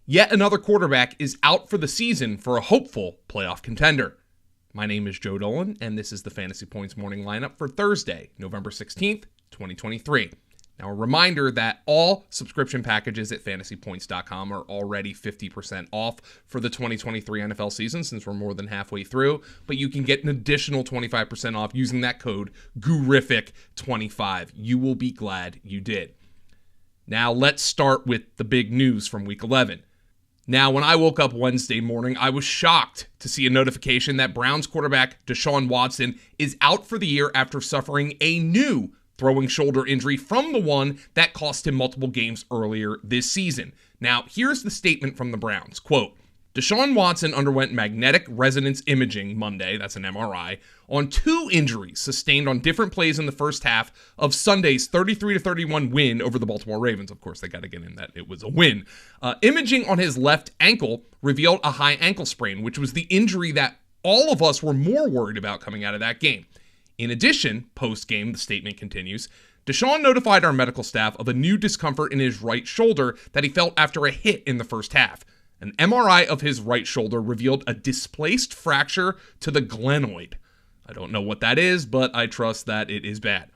Yet another quarterback is out for the season for a hopeful playoff contender. My name is Joe Dolan, and this is the Fantasy Points Morning Lineup for Thursday, November 16th, 2023. Now, a reminder that all subscription packages at fantasypoints.com are already 50% off for the 2023 NFL season, since we're more than halfway through, but you can get an additional 25% off using that code GURIFIC25. You will be glad you did. Now, let's start with the big news from Week 11. Now, when I woke up Wednesday morning, I was shocked to see a notification that Browns quarterback DeShaun Watson is out for the year after suffering a new throwing shoulder injury from the one that cost him multiple games earlier this season. Now, here's the statement from the Browns. Quote, DeShaun Watson underwent magnetic resonance imaging Monday, that's an MRI, on 2 injuries sustained on different plays in the first half of Sunday's 33-31 win over the Baltimore Ravens. Of course, they got to get in that it was a win. Imaging on his left ankle revealed a high ankle sprain, which was the injury that all of us were more worried about coming out of that game. In addition, post-game, the statement continues, DeShaun notified our medical staff of a new discomfort in his right shoulder that he felt after a hit in the first half. An MRI of his right shoulder revealed a displaced fracture to the glenoid. I don't know what that is, but I trust that it is bad.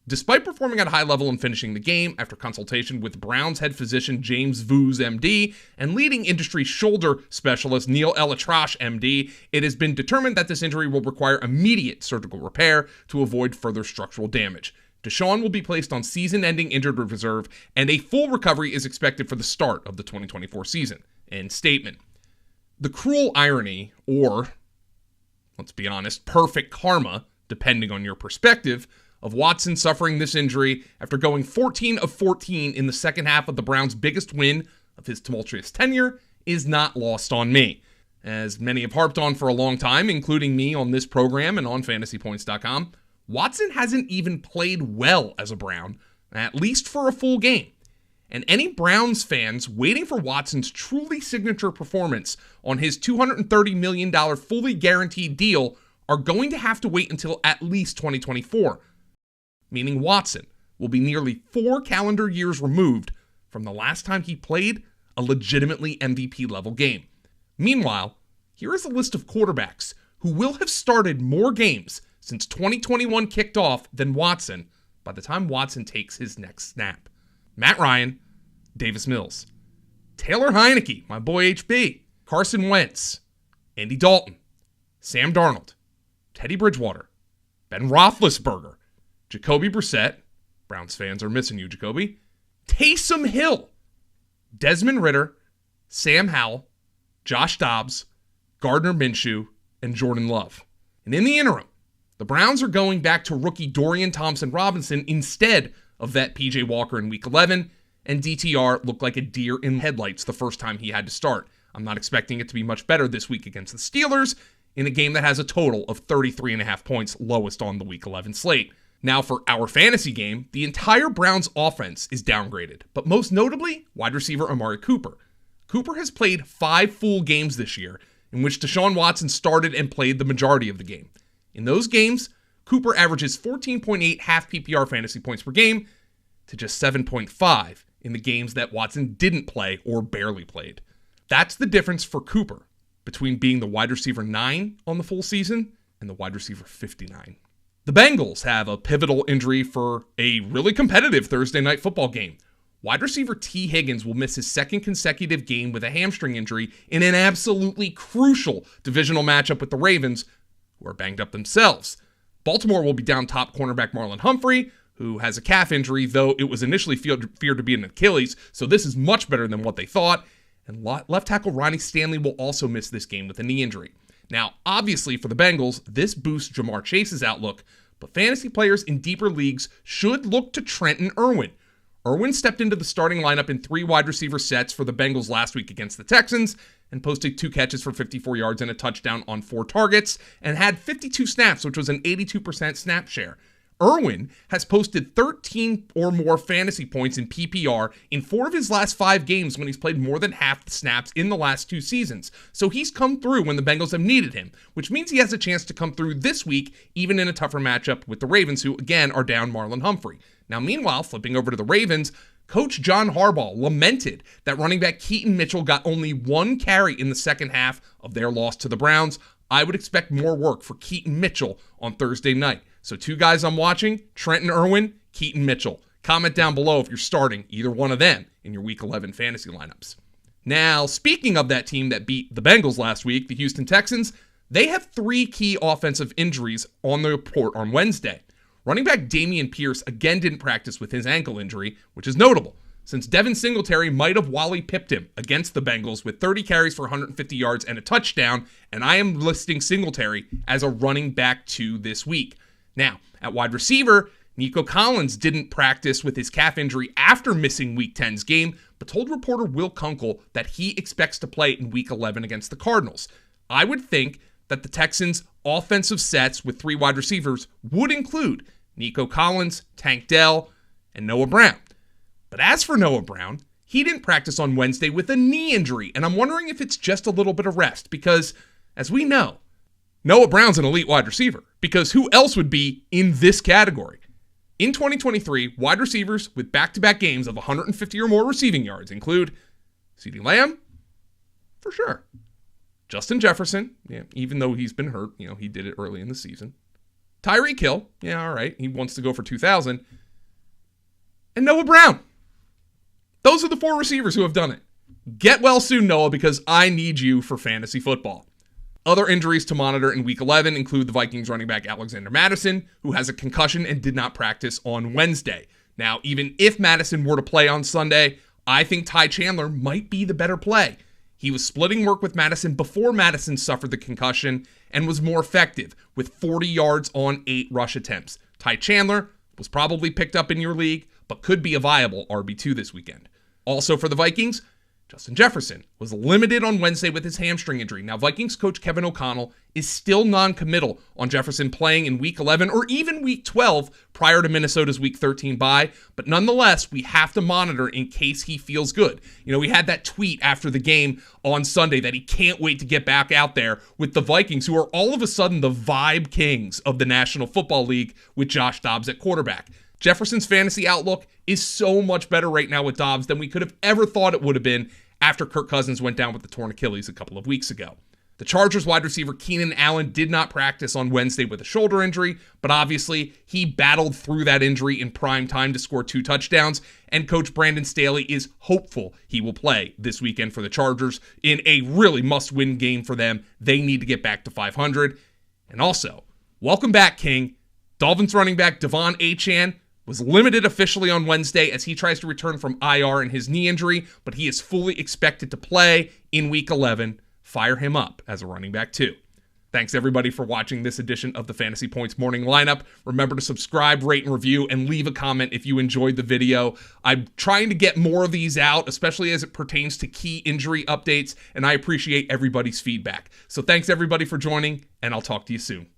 Despite performing at a high level and finishing the game, after consultation with Browns head physician James Voos, MD, and leading industry shoulder specialist Neil Elatrash, MD, it has been determined that this injury will require immediate surgical repair to avoid further structural damage. DeShaun will be placed on season-ending injured reserve, and a full recovery is expected for the start of the 2024 season. End statement. The cruel irony, or, let's be honest, perfect karma, depending on your perspective, of Watson suffering this injury after going 14 of 14 in the second half of the Browns' biggest win of his tumultuous tenure is not lost on me. As many have harped on for a long time, including me on this program and on fantasypoints.com, Watson hasn't even played well as a Brown, at least for a full game. And any Browns fans waiting for Watson's truly signature performance on his $230 million fully guaranteed deal are going to have to wait until at least 2024. Meaning Watson will be nearly 4 calendar years removed from the last time he played a legitimately MVP-level game. Meanwhile, here is a list of quarterbacks who will have started more games since 2021 kicked off than Watson by the time Watson takes his next snap. Matt Ryan, Davis Mills, Taylor Heineke, my boy HB, Carson Wentz, Andy Dalton, Sam Darnold, Teddy Bridgewater, Ben Roethlisberger, Jacoby Brissett, Browns fans are missing you, Jacoby, Taysom Hill, Desmond Ridder, Sam Howell, Josh Dobbs, Gardner Minshew, and Jordan Love. And in the interim, the Browns are going back to rookie Dorian Thompson-Robinson instead of that PJ Walker in Week 11, and DTR looked like a deer in headlights the first time he had to start. I'm not expecting it to be much better this week against the Steelers in a game that has a total of 33.5 points, lowest on the Week 11 slate. Now for our fantasy game, the entire Browns offense is downgraded, but most notably, wide receiver Amari Cooper. Cooper has played 5 full games this year, in which DeShaun Watson started and played the majority of the game. In those games, Cooper averages 14.8 half PPR fantasy points per game to just 7.5 in the games that Watson didn't play or barely played. That's the difference for Cooper between being the wide receiver 9 on the full season and the wide receiver 59. The Bengals have a pivotal injury for a really competitive Thursday night football game. Wide receiver T. Higgins will miss his second consecutive game with a hamstring injury in an absolutely crucial divisional matchup with the Ravens, who are banged up themselves. Baltimore will be down top cornerback Marlon Humphrey, who has a calf injury, though it was initially feared to be an Achilles, so this is much better than what they thought. And left tackle Ronnie Stanley will also miss this game with a knee injury. Now, obviously for the Bengals, this boosts Jamar Chase's outlook, but fantasy players in deeper leagues should look to Trenton Irwin. Irwin stepped into the starting lineup in 3 wide receiver sets for the Bengals last week against the Texans and posted 2 catches for 54 yards and a touchdown on 4 targets and had 52 snaps, which was an 82% snap share. Irwin has posted 13 or more fantasy points in PPR in 4 of his last 5 games when he's played more than half the snaps in the last 2 seasons. So he's come through when the Bengals have needed him, which means he has a chance to come through this week, even in a tougher matchup with the Ravens, who again are down Marlon Humphrey. Now, meanwhile, flipping over to the Ravens, Coach John Harbaugh lamented that running back Keaton Mitchell got only one carry in the second half of their loss to the Browns. I would expect more work for Keaton Mitchell on Thursday night. So 2 guys I'm watching, Trenton Irwin, Keaton Mitchell. Comment down below if you're starting either one of them in your Week 11 fantasy lineups. Now, speaking of that team that beat the Bengals last week, the Houston Texans, they have 3 key offensive injuries on the report on Wednesday. Running back Dameon Pierce again didn't practice with his ankle injury, which is notable, since Devin Singletary might have Wally pipped him against the Bengals with 30 carries for 150 yards and a touchdown, and I am listing Singletary as a running back 2 this week. Now, at wide receiver, Nico Collins didn't practice with his calf injury after missing Week 10's game, but told reporter Will Kunkel that he expects to play in Week 11 against the Cardinals. I would think that the Texans' offensive sets with 3 wide receivers would include Nico Collins, Tank Dell, and Noah Brown. But as for Noah Brown, he didn't practice on Wednesday with a knee injury, and I'm wondering if it's just a little bit of rest because, as we know, Noah Brown's an elite wide receiver, because who else would be in this category? In 2023, wide receivers with back-to-back games of 150 or more receiving yards include CeeDee Lamb, for sure. Justin Jefferson, even though he's been hurt, he did it early in the season. Tyreek Hill, all right, he wants to go for 2,000. And Noah Brown. Those are the 4 receivers who have done it. Get well soon, Noah, because I need you for fantasy football. Other injuries to monitor in Week 11 include the Vikings running back Alexander Mattison, who has a concussion and did not practice on Wednesday. Now, even if Mattison were to play on Sunday, I think Ty Chandler might be the better play. He was splitting work with Mattison before Mattison suffered the concussion and was more effective with 40 yards on 8 rush attempts. Ty Chandler was probably picked up in your league, but could be a viable RB2 this weekend. Also for the Vikings, Justin Jefferson was limited on Wednesday with his hamstring injury. Now, Vikings coach Kevin O'Connell is still non-committal on Jefferson playing in Week 11 or even Week 12 prior to Minnesota's Week 13 bye, but nonetheless, we have to monitor in case he feels good. We had that tweet after the game on Sunday that he can't wait to get back out there with the Vikings, who are all of a sudden the vibe kings of the National Football League with Josh Dobbs at quarterback. Jefferson's fantasy outlook is so much better right now with Dobbs than we could have ever thought it would have been after Kirk Cousins went down with the torn Achilles a couple of weeks ago. The Chargers wide receiver Keenan Allen did not practice on Wednesday with a shoulder injury, but obviously he battled through that injury in prime time to score 2 touchdowns, and coach Brandon Staley is hopeful he will play this weekend for the Chargers in a really must-win game for them. They need to get back to 500. And also, welcome back, King. Dolphins running back Devon Achane was limited officially on Wednesday as he tries to return from IR in his knee injury, but he is fully expected to play in Week 11. Fire him up as a running back too. Thanks everybody for watching this edition of the Fantasy Points Morning Lineup. Remember to subscribe, rate, and review, and leave a comment if you enjoyed the video. I'm trying to get more of these out, especially as it pertains to key injury updates, and I appreciate everybody's feedback. So thanks everybody for joining, and I'll talk to you soon.